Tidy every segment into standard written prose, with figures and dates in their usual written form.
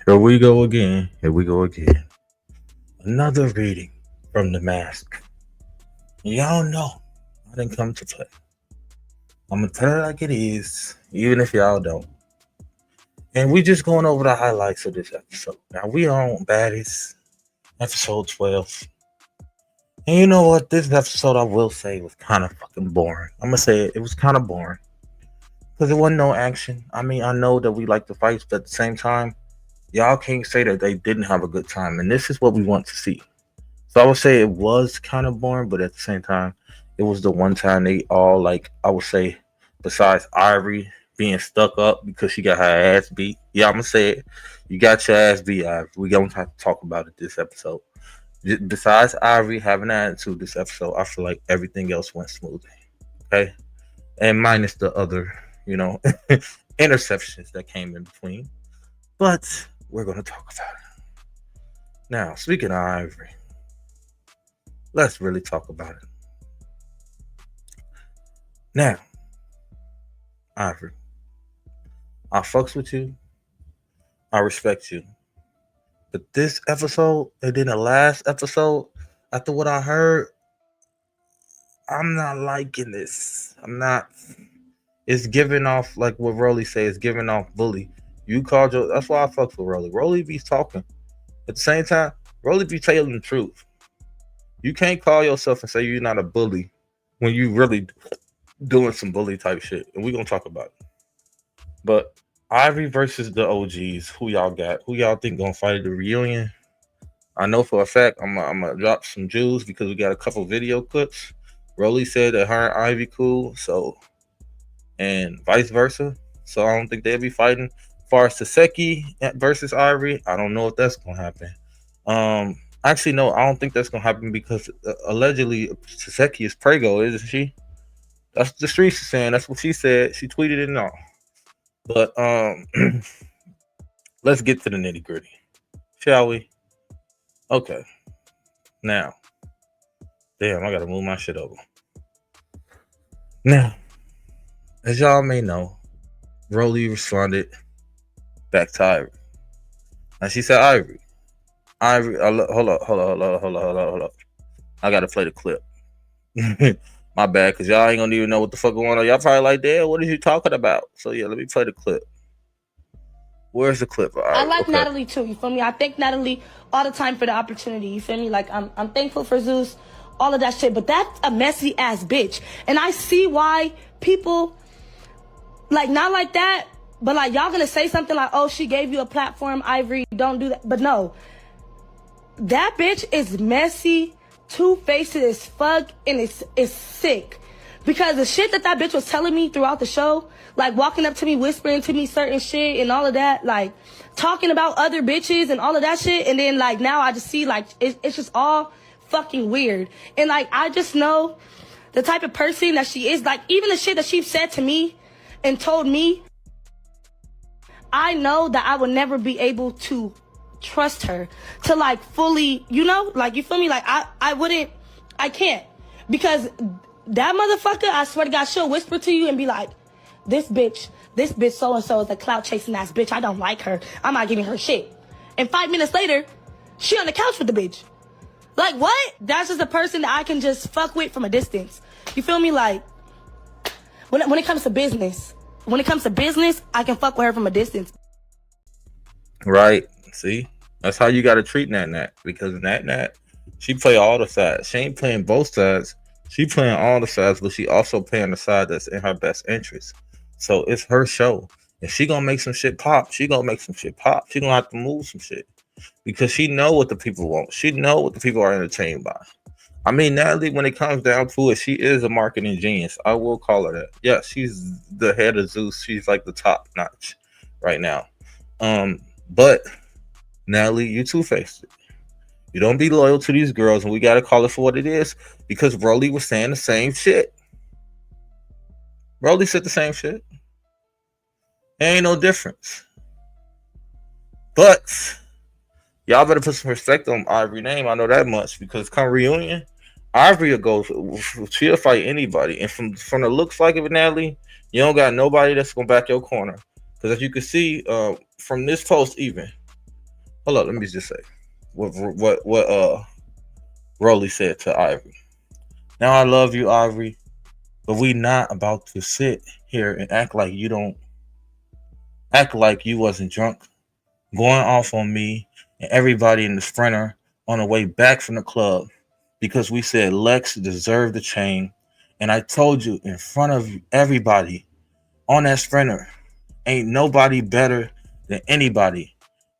Here we go again. Here we go again. Another reading from the mask. Y'all know I didn't come to play. I'm gonna tell it like it is, even if y'all don't. And we just going over the highlights of this episode. Now we on Baddies, episode 12. And you know what? This episode I will say was kind of fucking boring. I'm gonna say it was kind of boring. Because there wasn't no action. I mean, I know that we like the fights, but at the same time, y'all can't say that they didn't have a good time. And this is what we want to see. So I would say it was kind of boring, but at the same time, it was the one time they all like I would say, besides Ivory being stuck up because she got her ass beat. Yeah, I'm gonna say it. You got your ass beat, Ivory. We gonna have to talk about it this episode. Besides Ivory having an attitude this episode, I feel like everything else went smoothly. Okay, and minus the other, you know, interceptions that came in between. But we're gonna talk about it now. Speaking of Ivory, let's really talk about it. Now, Ivory, I fucks with you. I respect you. But this episode and then the last episode, after what I heard, I'm not liking this. I'm not. It's giving off like what Rolly says. It's giving off bully. You called your. That's why I fucks with Rolly. Rolly be talking. At the same time, Rolly be telling the truth. You can't call yourself and say you're not a bully when you really doing some bully type shit. And we gonna talk about it. But Ivory versus the OGs. Who y'all got? Who y'all think gonna fight at the reunion? I know for a fact I'm gonna drop some Jews because we got a couple video clips. Rolly said that her and Ivy cool, so and vice versa. So I don't think they'll be fighting. As far as Taseki versus Ivory, I don't know if that's gonna happen. Actually, no, I don't think that's gonna happen because allegedly Taseki is Prego, isn't she? That's what the streets are saying. That's what she said. She tweeted it and all. But let's get to the nitty gritty, shall we? Okay. Now, damn, I gotta move my shit over. Now, as y'all may know, Rolly responded back to Ivory. And she said, Ivory, hold up, hold up. I gotta play the clip. My bad, cause y'all ain't gonna even know what the fuck going on. Y'all probably like, damn, what are you talking about? So yeah, let me play the clip. Where's the clip? I like Natalie too, you feel me? I thank Natalie all the time for the opportunity, you feel me? Like I'm thankful for Zeus, all of that shit, but that's a messy ass bitch. And I see why people like not like that, but like y'all gonna say something like, oh, she gave you a platform, Ivory, don't do that. But no. That bitch is messy, two-faced as fuck, and it's sick. Because the shit that bitch was telling me throughout the show, like walking up to me, whispering to me certain shit and all of that, like talking about other bitches and all of that shit, and then like now I just see like it's just all fucking weird. And like I just know the type of person that she is. Like even the shit that she said to me and told me, I know that I would never be able to trust her to like fully, you know, like you feel me? Like I can't. Because that motherfucker, I swear to God, she'll whisper to you and be like, this bitch so-and-so is a clout chasing ass bitch. I don't like her. I'm not giving her shit. And 5 minutes later, she on the couch with the bitch. Like what? That's just a person that I can just fuck with from a distance. You feel me? Like when it comes to business, I can fuck with her from a distance. Right. See? That's how you gotta treat Nat because Nat, she play all the sides. She ain't playing both sides. She playing all the sides, but she also playing the side that's in her best interest. So it's her show. If she gonna make some shit pop, she gonna make some shit pop. She gonna have to move some shit because she know what the people want. She know what the people are entertained by. I mean, Natalie, when it comes down to it, she is a marketing genius. I will call her that. Yeah, she's the head of Zeus. She's like the top notch right now. But Natalie, you two-faced it. You don't be loyal to these girls, and we gotta call it for what it is because Rolly was saying the same shit. Rolly said the same shit. There ain't no difference. But y'all better put some respect on Ivory's name. I know that much because come reunion, Ivory will go. She'll fight anybody, and from the looks like it, Natalie, you don't got nobody that's gonna back your corner. Because as you can see from this post, even Hold up, let me just say what Rolly said to Ivory. Now I love you, Ivory, but we not about to sit here and act like you wasn't drunk, going off on me and everybody in the Sprinter on the way back from the club because we said Lex deserved the chain, and I told you in front of everybody on that Sprinter, ain't nobody better than anybody.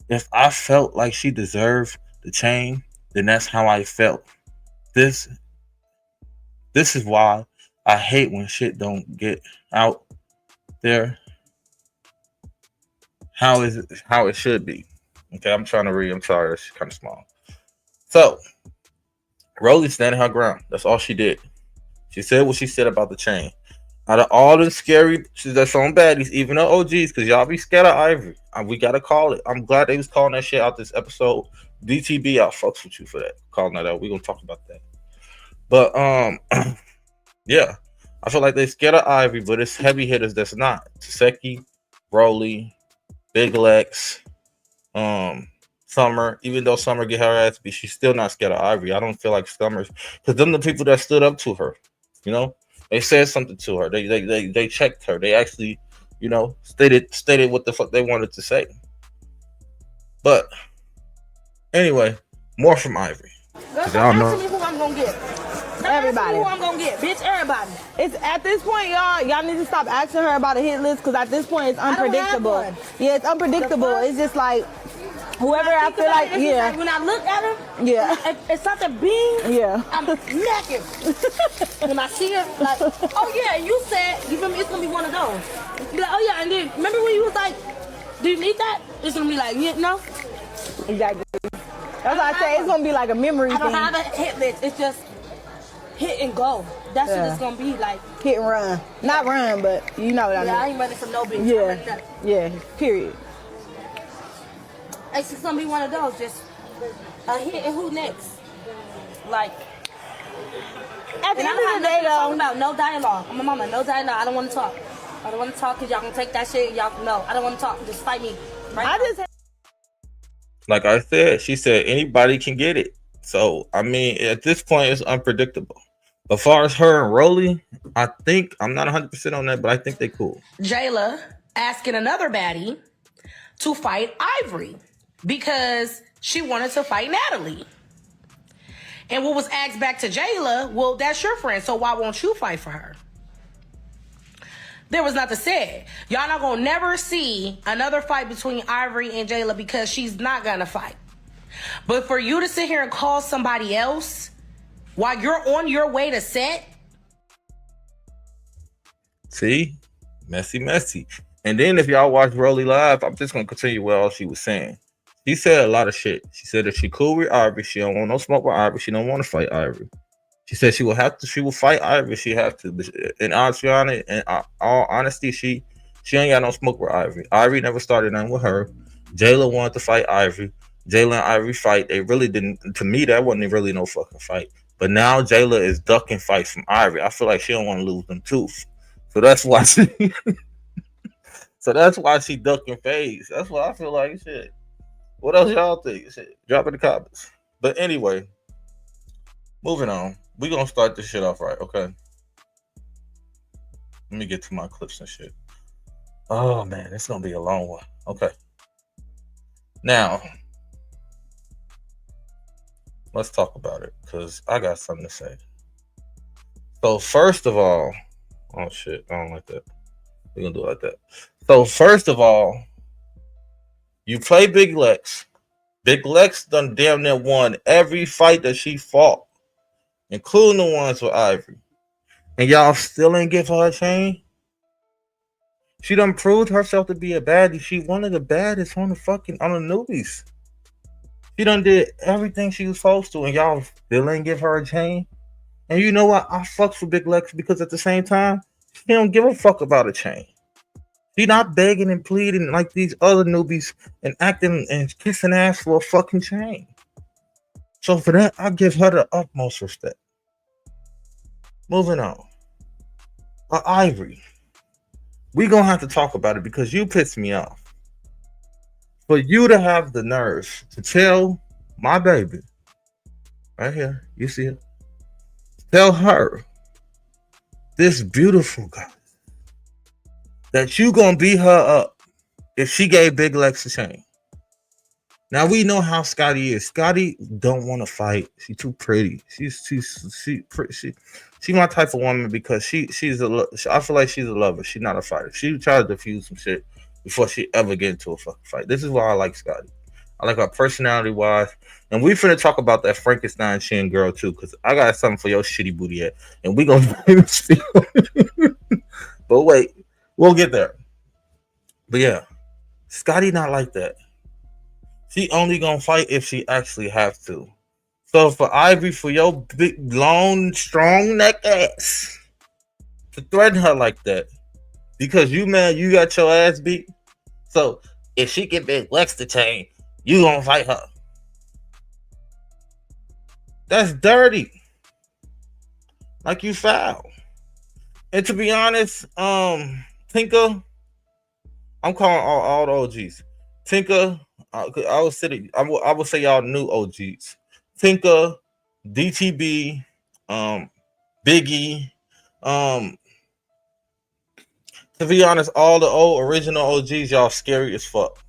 If I felt like she deserved the chain, then that's how I felt. This this is why I hate when shit don't get out there how it should be. Okay, I'm trying to read. I'm sorry, it's kind of small. So Rolly standing her ground. That's all she did. She said what she said about the chain. Out of all the scary that's on baddies, even the OGs, because y'all be scared of Ivory. We gotta call it. I'm glad they was calling that shit out this episode. DTB, I'll fucks with you for that. Calling that out. We're gonna talk about that. But yeah. I feel like they scared of Ivory, but it's heavy hitters that's not. Taseki, Broly, Big Lex, Summer. Even though Summer get her ass beat, she's still not scared of Ivory. I don't feel like Summer's because them the people that stood up to her. You know, they said something to her. They checked her. They actually, stated what the fuck they wanted to say. But anyway, more from Ivory. Girl, Y'all know. me who I'm gonna get. Everybody. Who I'm gonna get, bitch. Everybody. It's at this point, y'all need to stop asking her about a hit list because at this point it's unpredictable. Yeah, it's unpredictable. It's just like whoever I feel like, yeah. Like when I look at him, Yeah. it's something being. Yeah. I'm naked. When I see him, like, oh yeah, you said, you feel me? It's gonna be one of those. Be like, oh yeah, and then remember when you was like, do you need that? It's gonna be like, yeah, no. Exactly. That's why I say it's gonna be like a memory I don't thing. have a hit list. It's just hit and go. That's what it's gonna be like. Hit and run. Not run, but you know what I mean. Yeah, I ain't running from no bitch. Yeah. Yeah. Period. It's just gonna be one of those. Just a hit and who next? Like. At the And end I of the day, talking though, about no dialogue. I'm a mama, no dialogue. I don't want to talk. I don't want to talk because y'all gonna take that shit. Y'all no, I don't want to talk. Just fight me. Right I now. just Like I said, she said anybody can get it. So I mean, at this point, it's unpredictable. But as far as her and Rolly, I think I'm not 100% on that, but I think they cool. Jayla asking another baddie to fight Ivory because she wanted to fight Natalie. And what was asked back to Jayla, well, that's your friend, so why won't you fight for her? There was nothing said. Y'all not gonna never see another fight between Ivory and Jayla because she's not gonna fight. But for you to sit here and call somebody else while you're on your way to set. See? Messy. And then if y'all watch Rolly live, I'm just gonna continue what all she was saying. She said a lot of shit. She said that she cool with Ivory. She don't want no smoke with Ivory. She don't want to fight Ivory. She said she will fight Ivory. She have to. In all honesty, she ain't got no smoke with Ivory. Ivory never started nothing with her. Jayla wanted to fight Ivory. Jayla and Ivory fight. They really didn't. To me, that wasn't really no fucking fight. But now Jayla is ducking fights from Ivory. I feel like she don't want to lose them tooth. So that's why she. So that's why she ducking phase. That's why I feel like shit. What else y'all think? Shit, drop in the comments. But anyway, moving on. We gonna start this shit off right, okay? Let me get to my clips and shit. Oh man, it's gonna be a long one. Okay. Now, let's talk about it because I got something to say. So first of all, oh shit, I don't like that. We're gonna do it like that. So first of all, you play Big Lex. Big Lex done damn near won every fight that she fought, including the ones with Ivory. And y'all still ain't give her a chain? She done proved herself to be a baddie. She one of the baddest on the newbies. She done did everything she was supposed to, and y'all still ain't give her a chain? And you know what? I fucks with Big Lex because at the same time, she don't give a fuck about a chain. She not begging and pleading like these other newbies and acting and kissing ass for a fucking chain. So for that, I give her the utmost respect. Moving on. Ivory. We gonna have to talk about it because you pissed me off. For you to have the nerve to tell my baby, right here, you see her, tell her, this beautiful girl, that you gonna beat her up if she gave Big Lex a chain. Now we know how Scotty is. Scotty don't want to fight. She's too pretty. She my type of woman because I feel like she's a lover. She's not a fighter. She tries to defuse some shit before she ever get into a fucking fight. This is why I like Scotty. I like her personality wise, and we finna talk about that Frankenstein chin girl too, because I got something for your shitty booty yet, and we gonna. But wait, we'll get there. But yeah, Scotty not like that. She only gonna fight if she actually have to. So for Ivory, for your big, long, strong neck ass to threaten her like that, because you mad you got your ass beat. So if she get Big Lex to chain, you gonna fight her. That's dirty. Like you foul. And to be honest, Tinker, I'm calling all the OGs. Tinker, I would say y'all new OGs. Tinker, DTB, Biggie, to be honest, all the old original OGs, y'all scary as fuck.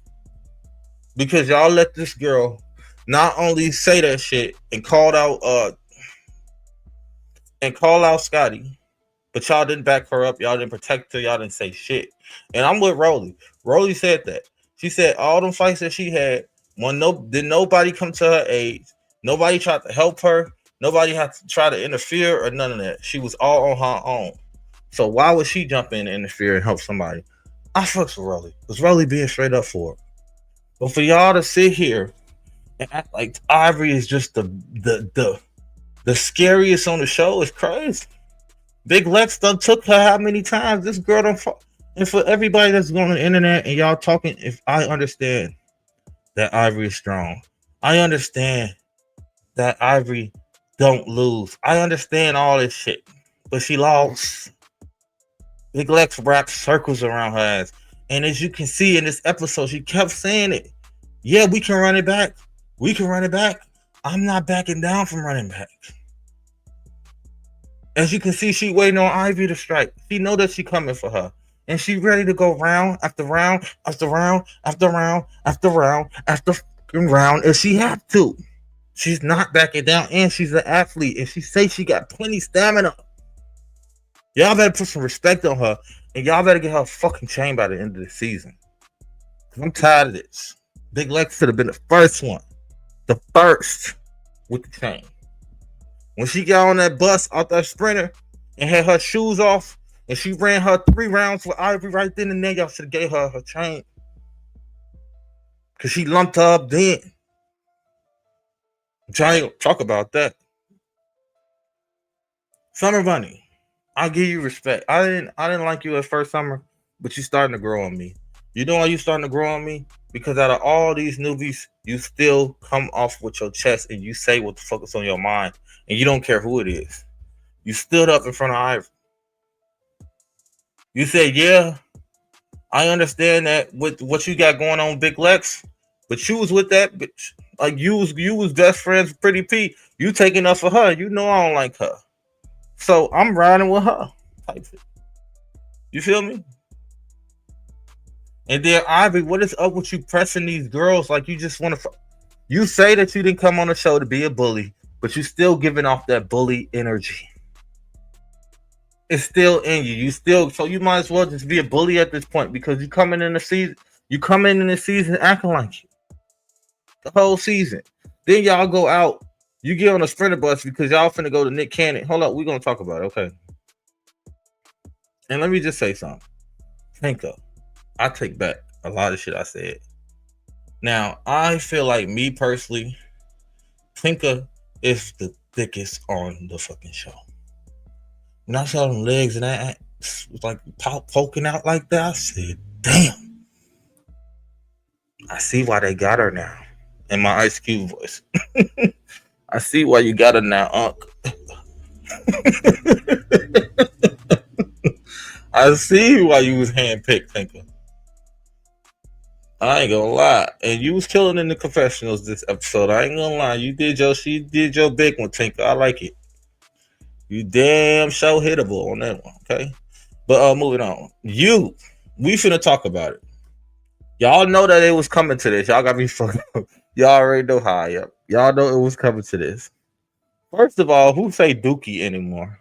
Because y'all let this girl not only say that shit and call out Scotty, but y'all didn't back her up, y'all didn't protect her, y'all didn't say shit. And I'm with Rolly. Rolly said that. She said all them fights that she had, did nobody come to her aid. Nobody tried to help her. Nobody had to try to interfere or none of that. She was all on her own. So why would she jump in and interfere and help somebody? I fucks with Rolly. Because Rolly being straight up for it. But for y'all to sit here and act like Ivory is just the scariest on the show is crazy. Big Lex done took her how many times? This girl done fought. And for everybody that's going on the internet and y'all talking, if I understand that Ivory is strong, I understand that Ivory don't lose. I understand all this shit, but she lost. Big Lex wrapped circles around her ass, and as you can see in this episode, she kept saying it. Yeah, we can run it back. We can run it back. I'm not backing down from running back. As you can see, she waiting on Ivy to strike. She know that she coming for her. And she ready to go round after round after round after round after round after round if she have to. She's not backing down, and she's an athlete, and she say she got plenty stamina. Y'all better put some respect on her, and y'all better get her a fucking chain by the end of the season. I'm tired of this. Big Lex should have been the first one. The first with the chain. When she got on that bus out that sprinter and had her shoes off, and she ran her 3 rounds with Ivory right then and there, y'all should have gave her chain. Because she lumped her up then. I'm trying to talk about that. Summer Bunny, I'll give you respect. I didn't like you at first, Summer, but you starting to grow on me. You know why you starting to grow on me? Because out of all these newbies, you still come off with your chest and you say what the fuck is on your mind, and you don't care who it is. You stood up in front of Ivory. You said, yeah, I understand that with what you got going on with Big Lex, but you was with that bitch. Like you was best friends with Pretty P. You taking up for her. You know I don't like her. So I'm riding with her. Type shit. You feel me? And then Ivory, what is up with you pressing these girls like you just want to? You say that you didn't come on the show to be a bully, but you still giving off that bully energy. It's still in you. So you might as well just be a bully at this point because you coming in the season. You come in the season acting like you. The whole season. Then y'all go out. You get on a sprinter bus because y'all finna go to Nick Cannon. Hold up, we're gonna talk about it, okay? And let me just say something. Tinker, I take back a lot of shit I said. Now, I feel like me personally, Tinker is the thickest on the fucking show. When I saw them legs and that was like poking out like that, I said, damn. I see why they got her now. In my Ice Cube voice. I see why you got her now, Unc. I see why you was handpicked, Tinker. I ain't gonna lie. And you was killing in the confessionals this episode. I ain't gonna lie. She did your big one, Tinker. I like it. You damn show hittable on that one, okay? But moving on. We finna talk about it. Y'all know that it was coming to this. Y'all got me fucked up. Y'all already know how I am. Y'all know it was coming to this. First of all, who say Dookie anymore?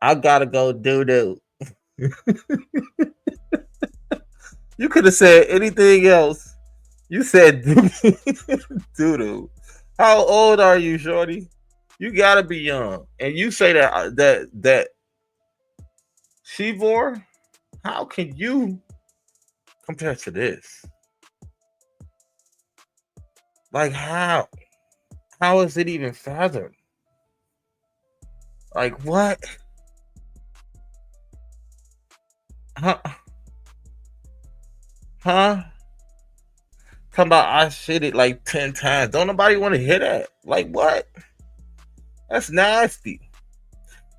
I gotta go doo. You could have said anything else. You said doo. How old are you, shorty? You gotta be young. And you say that Shivor? How can you compare to this? Like how? How is it even fathomed? Like what? Huh? Huh? Talking about I shit it like 10 times. Don't nobody want to hear that. Like what? That's nasty.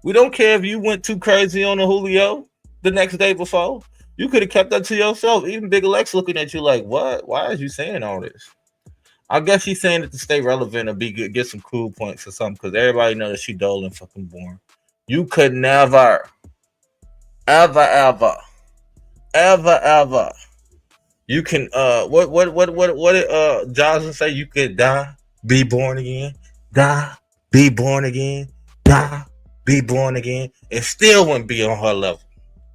We don't care if you went too crazy on the Julio the next day before. You could have kept that to yourself. Even Big Lex looking at you like, what? Why is you saying all this? I guess she's saying it to stay relevant and be good, get some cool points or something, because everybody knows that she dull and fucking boring. You could never, ever. You can what did Johnson say? You could die, be born again, die, be born again, die, be born again, and still wouldn't be on her level.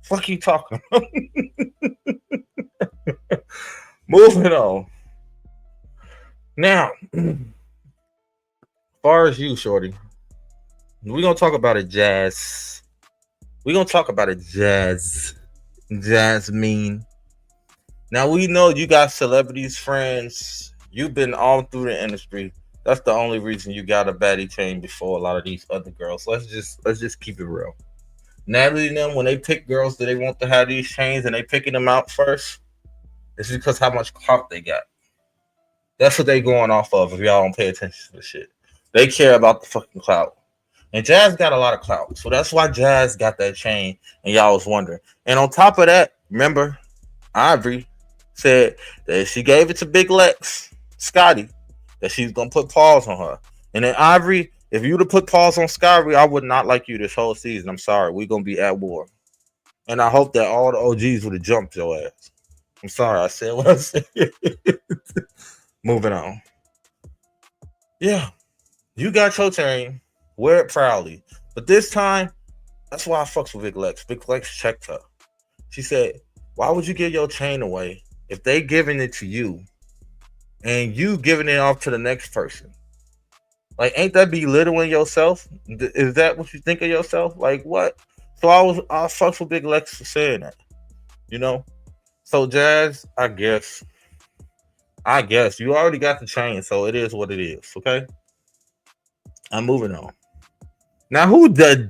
Fuck you talking about? Moving on. Now, as far as you, shorty, we're gonna talk about a jazz. We're gonna talk about a Jasmine. Now we know you got celebrities, friends. You've been all through the industry. That's the only reason you got a baddie chain before a lot of these other girls. Let's just keep it real. Natalie and them, when they pick girls that they want to have these chains and they picking them out first, it's because how much clout they got. That's what they going off of if y'all don't pay attention to the shit. They care about the fucking clout. And Jazz got a lot of clout. So that's why Jazz got that chain and y'all was wondering. And on top of that, remember, Ivory said that she gave it to Big Lex, Scotty, that she's going to put pause on her. And then Ivory, if you would have put pause on Scotty, I would not like you this whole season. I'm sorry. We're going to be at war. And I hope that all the OGs would have jumped your ass. I'm sorry. I said what I said. Moving on. Yeah. You got your chain. Wear it proudly. But this time, that's why I fucks with Big Lex. Big Lex checked her. She said, why would you give your chain away if they giving it to you and you giving it off to the next person? Like, ain't that belittling yourself? Is that what you think of yourself? Like, what? So I fucks with Big Lex for saying that. You know? So Jazz, I guess you already got the chain, so it is what it is, okay? I'm moving on. Now, who done did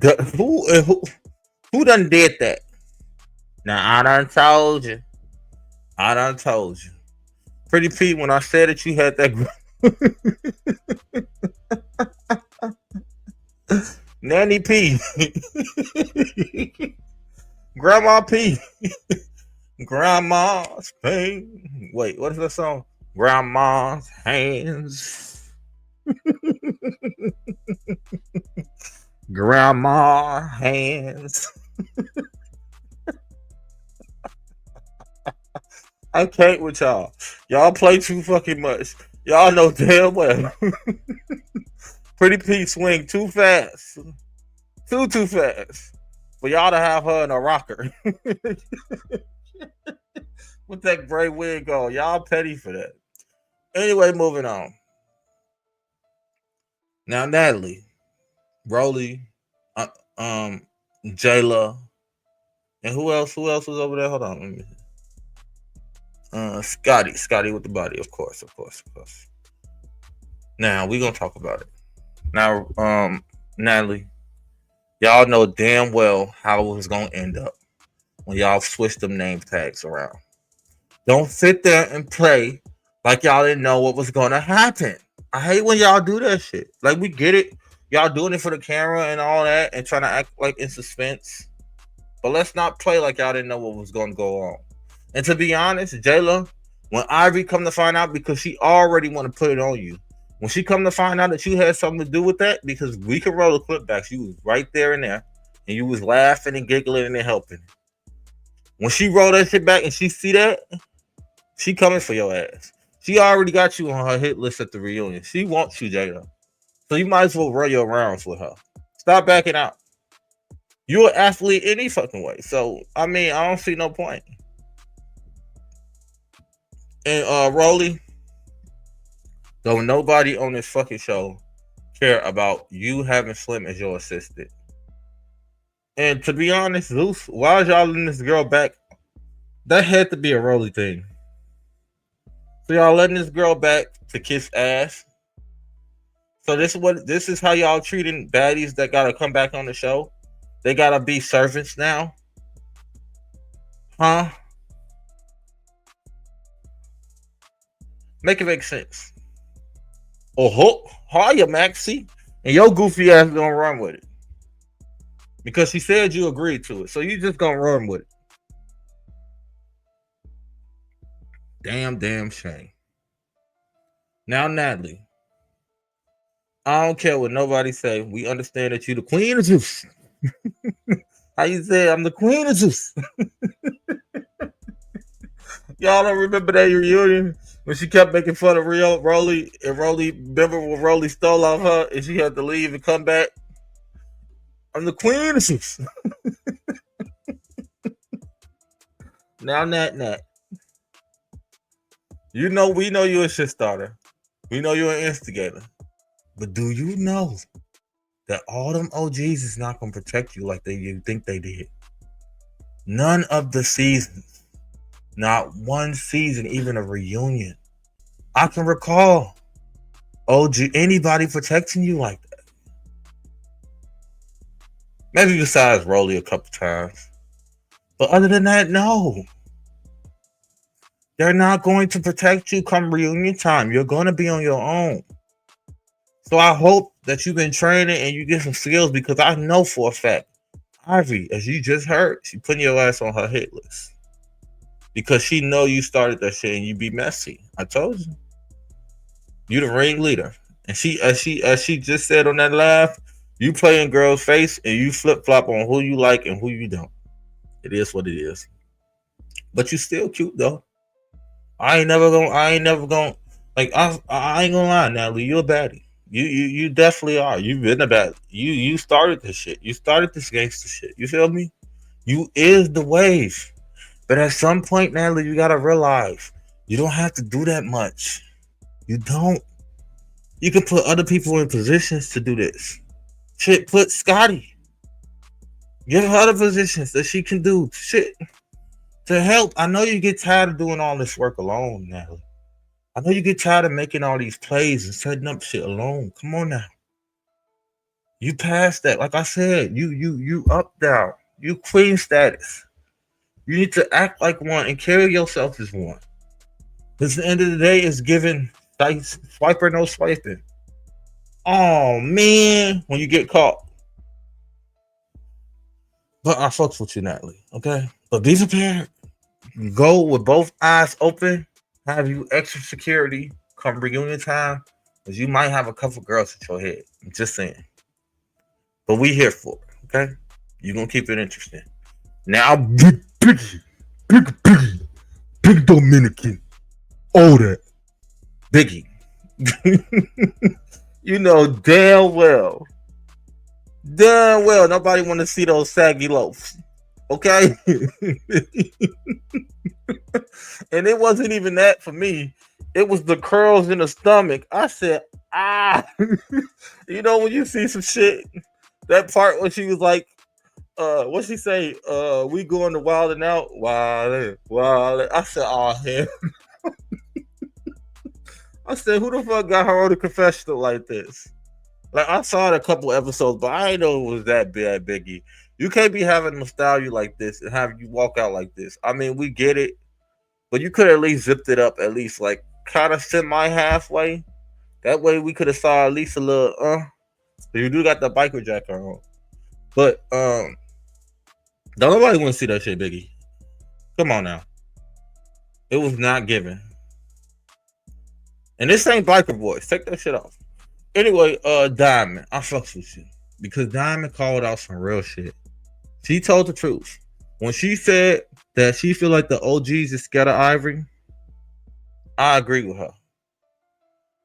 that? Now, I done told you. Pretty Pete, when I said that you had that Nanny P. Grandma P. Grandma's pain. Wait, what is that song? Grandma's hands. Grandma hands. I can't with y'all. Y'all play too fucking much. Y'all know damn well. Pretty Pete swing too fast. Too fast. For y'all to have her in a rocker. With that gray wig on. Y'all petty for that. Anyway, moving on. Now, Natalie, Broly, Jayla, and who else was over there? Hold on, let me. Scotty with the body, of course. Now we gonna talk about it. Now, Natalie, y'all know damn well how it was gonna end up when y'all switched them name tags around. Don't sit there and play like y'all didn't know what was gonna happen. I hate when y'all do that shit. Like, we get it. Y'all doing it for the camera and all that and trying to act like in suspense. But let's not play like y'all didn't know what was going to go on. And to be honest, Jayla, when Ivory come to find out, because she already want to put it on you, when she come to find out that you had something to do with that, because we can roll the clip back, she was right there and there, and you was laughing and giggling and helping. When she roll that shit back and she see that, she coming for your ass. She already got you on her hit list at the reunion. She wants you, Jada. So you might as well run your rounds with her. Stop backing out. You're an athlete any fucking way. So, I mean, I don't see no point. And Rolly, don't nobody on this fucking show care about you having Slim as your assistant. And to be honest, Zeus, why is y'all letting this girl back? That had to be a Rolly thing. So y'all letting this girl back to kiss ass. So this is how y'all treating baddies that gotta come back on the show. They gotta be servants now. Huh? Make it make sense. Oh, hiya, Maxie. And your goofy ass gonna run with it. Because she said you agreed to it. So you just gonna run with it. Damn shame. Now, Natalie. I don't care what nobody say. We understand that you the queen of juice. How you say I'm the queen of juice? Y'all don't remember that reunion when she kept making fun of Rolly, and Rolly, remember when Rolly stole off her and she had to leave and come back? I'm the queen of juice. Now, Nat. We know you're a shit starter. We know you're an instigator. But do you know that all them OGs is not going to protect you like you think they did? None of the seasons. Not one season, even a reunion. I can recall anybody protecting you like that. Maybe besides Rolly a couple times. But other than that, no. They're not going to protect you come reunion time. You're going to be on your own. So I hope that you've been training and you get some skills, because I know for a fact, Ivory, as you just heard, she putting your ass on her hit list. Because she know you started that shit and you be messy. I told you. You the ringleader. And she, as she just said on that laugh, you play in girls' face and you flip-flop on who you like and who you don't. It is what it is. But you still cute though. I ain't never gonna like I ain't gonna lie, Natalie, you're a baddie. You definitely are. You've been a baddie. You started this shit. You started this gangster shit. You feel me? You is the wave. But at some point, Natalie, you gotta realize you don't have to do that much. You don't. You can put other people in positions to do this. Shit, put Scotty. Give her other positions that she can do shit to help. I know you get tired of doing all this work alone, Natalie. I know you get tired of making all these plays and setting up shit alone. Come on now. You passed that. Like I said, you up down. You queen status. You need to act like one and carry yourself as one. Because at the end of the day, it's giving swiper no swiping. Oh man, when you get caught. But I fucks with you, Natalie. Okay? But be prepared. Go with both eyes open. Have you extra security come reunion time. Because you might have a couple girls at your head. I'm just saying. But we here for it. Okay? You're going to keep it interesting. Now, big Dominican. All that. Biggie. You know damn well nobody want to see those saggy loafs. Okay? And it wasn't even that for me. It was the curls in the stomach. I said, you know, when you see some shit, that part when she was like, what she say? We going to Wild and Out. Wild. I said, oh hell. I said, who the fuck got her on a confessional like this? Like, I saw it a couple episodes, but I didn't know it was that bad, Biggie. You can't be having nostalgia like this and have you walk out like this. I mean, we get it, but you could at least zipped it up, at least like kind of semi halfway. That way we could have saw at least a little. You do got the biker jacket on, but don't nobody want to see that shit, Biggie. Come on now. It was not given. And this ain't biker boys. Take that shit off. Anyway, Diamond, I fucks with you because Diamond called out some real shit. She told the truth when she said that she feel like the OGs is scared of Ivory. I agree with her.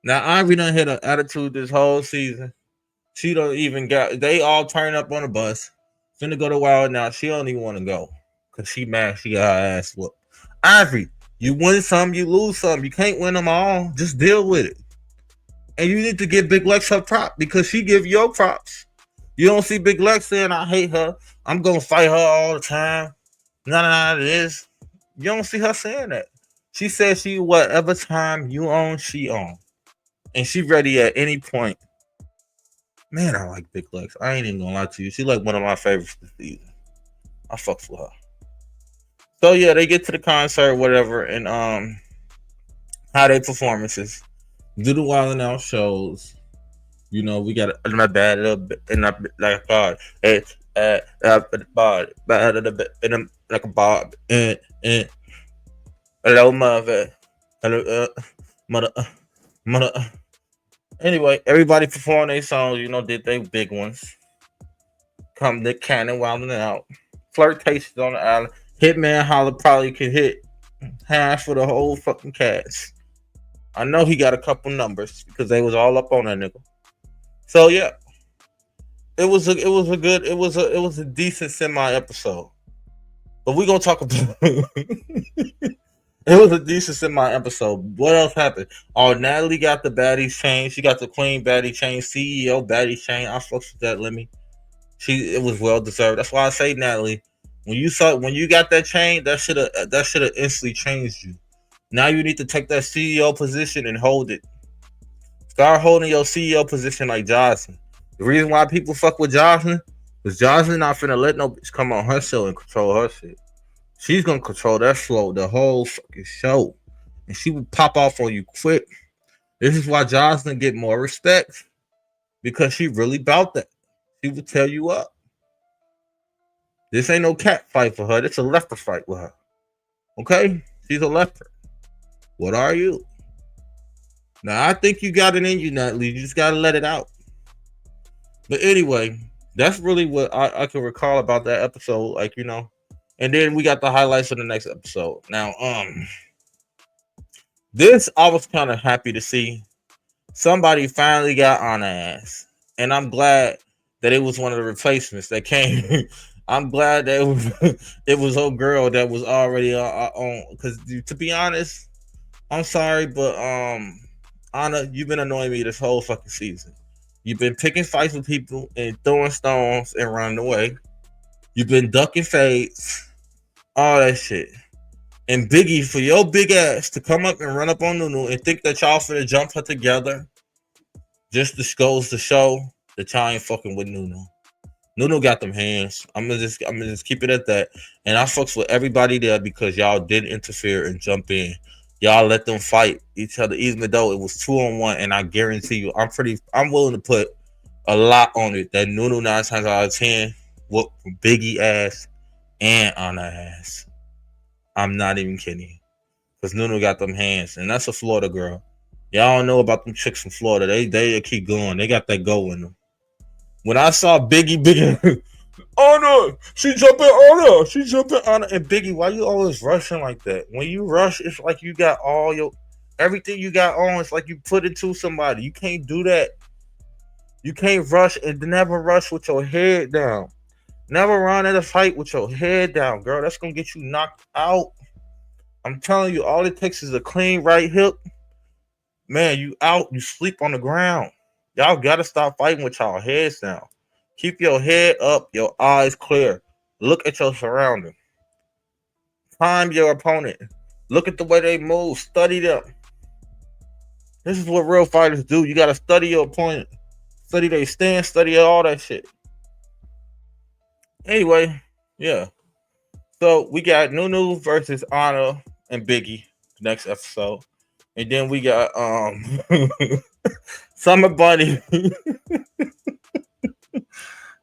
Now Ivory done had an attitude this whole season. She don't even got. They all turn up on the bus. Finna go to Wild now. She don't even want to go because she mad. She got her ass whooped. Ivory, you win some, you lose some. You can't win them all. Just deal with it. And you need to give Big Lex her prop because she give your props. You don't see Big Lex saying, I hate her. I'm going to fight her all the time. None of this. You don't see her saying that. She says she, whatever time you own, she own. And she ready at any point. Man, I like Big Lex. I ain't even going to lie to you. She like one of my favorites this season. I fucks with her. So, yeah, they get to the concert, whatever, and how they performances. Do the Wild and Out shows. You know, we got a bad little bit in a like a bar. It's bar, like a bar. Hello, mother. Hello, mother. Anyway, everybody performed their songs. You know, did they big ones. Come the Cannon, Wild and Out. Flirtations on the island. Hitman Holler probably could hit half of the whole fucking cast. I know he got a couple numbers because they was all up on that nigga. So yeah, it was a decent semi episode. But we gonna talk about it was a decent semi episode. What else happened? Oh, Natalie got the Baddies chain. She got the Queen Baddie chain, CEO Baddie chain. I fucked with that, Lemmy. It was well deserved. That's why I say, Natalie, when you got that chain, that should have instantly changed you. Now you need to take that CEO position and hold it. Start holding your CEO position like Jocelyn. The reason why people fuck with Jocelyn is Jocelyn not finna let no bitch come on her show and control her shit. She's gonna control that flow, the whole fucking show. And she will pop off on you quick. This is why Jocelyn get more respect. Because she really bout that. She will tell you up. This ain't no cat fight for her. It's a lefter fight with her. Okay? She's a lefter. What are you? Now, I think you got it in you, Natalie. You just got to let it out. But anyway, that's really what I can recall about that episode. Like, you know. And then we got the highlights of the next episode. Now, this I was kind of happy to see. Somebody finally got on her ass. And I'm glad that it was one of the replacements that came. I'm glad that it was old girl that was already on. Because to be honest, I'm sorry, but Anna, you've been annoying me this whole fucking season. You've been picking fights with people and throwing stones and running away. You've been ducking fades, all that shit. And Biggie, for your big ass to come up and run up on Nunu and think that y'all finna jump her together, just goes to show that y'all ain't fucking with Nunu. Nunu got them hands. I'm gonna just keep it at that. And I fucks with everybody there because y'all did interfere and jump in. Y'all let them fight each other, even though it was 2-on-1. And I guarantee you, I'm willing to put a lot on it that Nunu 9 times out of 10 whoop Biggie ass and Anna ass. I'm not even kidding. Because Nunu got them hands. And that's a Florida girl. Y'all don't know about them chicks from Florida. They keep going. They got that go in them. When I saw Biggie, Anna, she jumping Anna. And Biggie, why you always rushing like that? When you rush, it's like you got everything you got on. It's like you put it to somebody. You can't do that. You can't rush and never rush with your head down. Never run at a fight with your head down, girl. That's going to get you knocked out. I'm telling you, all it takes is a clean right hip. Man, you out. You sleep on the ground. Y'all got to stop fighting with y'all heads down. Keep your head up, your eyes clear. Look at your surroundings. Time your opponent. Look at the way they move. Study them. This is what real fighters do. You got to study your opponent. Study their stance. Study all that shit. Anyway, yeah. So we got Nunu versus Anna and Biggie next episode. And then we got Summer Bunny.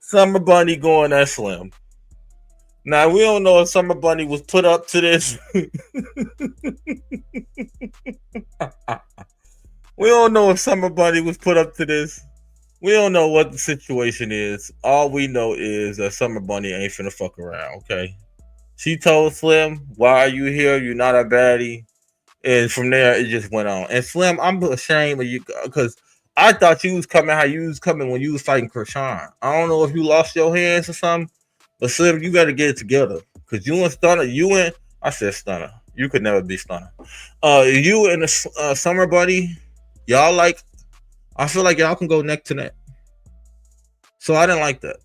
Summer Bunny going at Slim. Now we don't know if Summer Bunny was put up to this. We don't know if Summer Bunny was put up to this. We don't know what the situation is. All we know is that Summer Bunny ain't finna fuck around, okay? She told Slim, "Why are you here? You're not a baddie." And from there, it just went on. And Slim, I'm ashamed of you because I thought you was coming how you was coming when you was fighting Krishan. I don't know if you lost your hands or something, but Slim, you better get it together because you and Stunner, I said Stunner. You could never be Stunner. You and the Summer Buddy, y'all like. I feel like y'all can go neck to neck. So I didn't like that.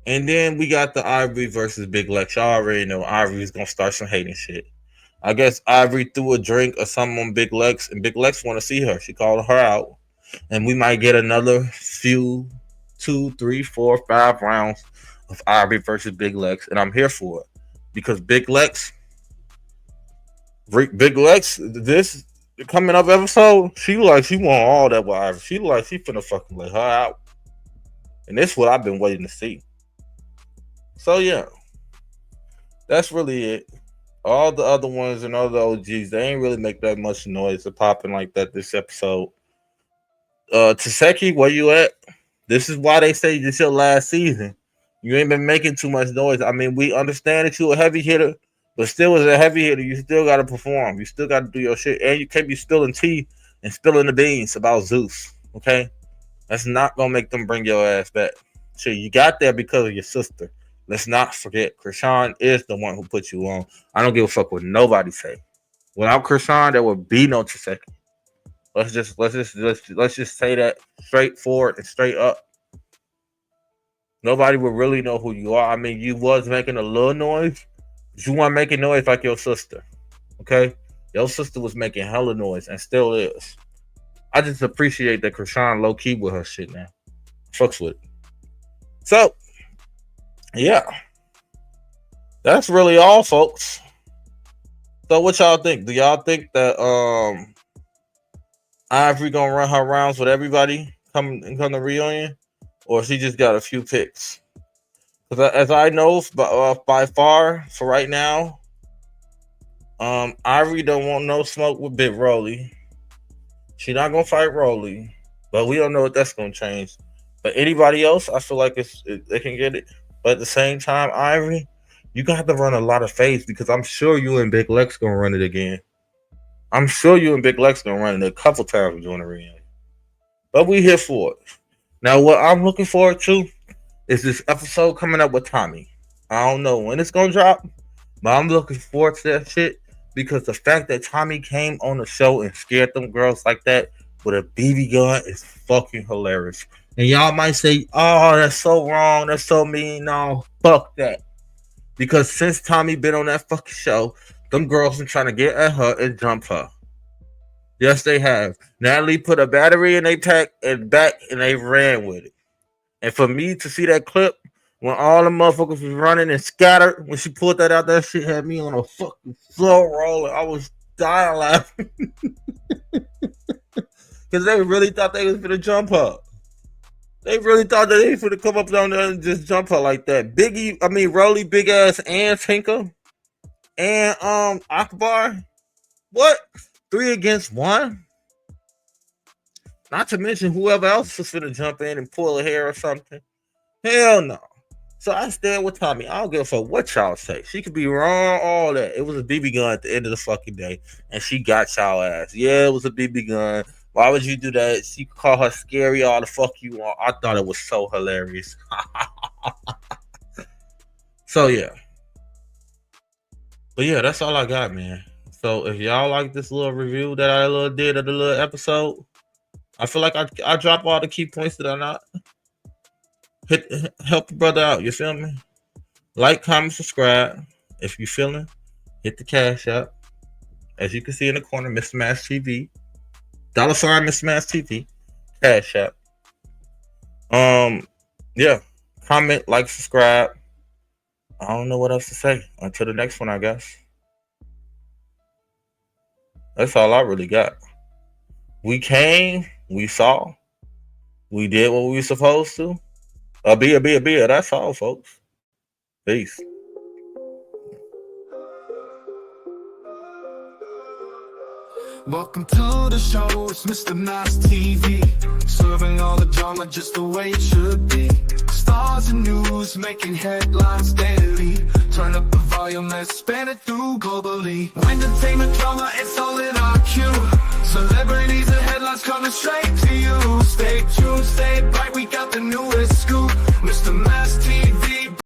And then we got the Ivory versus Big Lex. Y'all already know Ivory's gonna start some hating shit. I guess Ivory threw a drink or something on Big Lex, and Big Lex want to see her. She called her out, and we might get another few 2, 3, 4, 5 rounds of Ivory versus Big Lex, and I'm here for it because Big Lex, this coming up episode, she want all that with Ivory. She finna fucking let her out, and this is what I've been waiting to see. So yeah, that's really it. All the other ones and other OGs, they ain't really make that much noise or popping like that this episode. Taseki, where you at? This is why they say this your last season. You ain't been making too much noise. I mean, we understand that you a heavy hitter, but still as a heavy hitter, you still gotta perform. You still gotta do your shit. And you can't be spilling tea and spilling the beans about Zeus. Okay? That's not gonna make them bring your ass back. Shit, you got there because of your sister. Let's not forget, Krishan is the one who put you on. I don't give a fuck what nobody say. Without Krishan, there would be no Taseki. Let's just say that straightforward and straight up. Nobody would really know who you are. I mean, you was making a little noise, but you weren't making noise like your sister. Okay? Your sister was making hella noise and still is. I just appreciate that Krishan low key with her shit now. Fucks with it. So, yeah. That's really all, folks. So what y'all think? Do y'all think that Ivory gonna run her rounds with everybody come the reunion, or she just got a few picks? Because as I know, by far for right now, Ivory don't want no smoke with Big Rolly. She not gonna fight Rolly, but we don't know what that's gonna change. But anybody else, I feel like they can get it. But at the same time, Ivory, you gonna have to run a lot of fades because I'm sure you and Big Lex gonna run it again. I'm sure you and Big Lex gonna run it a couple times during the reunion. But we here for it. Now, what I'm looking forward to is this episode coming up with Tommy. I don't know when it's gonna drop, but I'm looking forward to that shit because the fact that Tommy came on the show and scared them girls like that with a BB gun is fucking hilarious. And y'all might say, "Oh, that's so wrong. That's so mean." No, fuck that. Because since Tommy been on that fucking show, them girls been trying to get at her and jump her. Yes, they have. Natalie put a battery in their pack and back, and they ran with it. And for me to see that clip when all the motherfuckers was running and scattered, when she pulled that out, that shit had me on a fucking floor rolling. I was dying laughing because they really thought they was gonna jump her. They really thought that they was gonna come up down there and just jump her like that. Rolly, big ass, and Tinker, and Akbar. What? 3 against 1? Not to mention whoever else was gonna jump in and pull a hair or something. Hell no. So I stand with Tommy. I don't give a fuck what y'all say. She could be wrong, all that. It was a BB gun at the end of the fucking day, and she got y'all ass. Yeah, it was a BB gun. Why would you do that? She could call her scary all the fuck you want. I thought it was so hilarious. So yeah. But yeah, that's all I got, man. So if y'all like this little review that I did of the little episode, I feel like I drop all the key points that I not help the brother out. You feel me? Like, comment, subscribe. If you feeling, hit the cash up. As you can see in the corner, Mr. Mass TV. $ Mr. Mass TV. Cash up. Yeah. Comment, like, subscribe. I don't know what else to say. Until the next one, I guess. That's all I really got. We came, we saw, we did what we were supposed to. Be a. That's all, folks. Peace. Welcome to the show, it's Mr. Nice TV. Serving all the drama just the way it should be. Stars and news making headlines daily. Turn up the volume, let's span it through globally. Entertainment drama, it's all in our queue. Celebrities and headlines coming straight to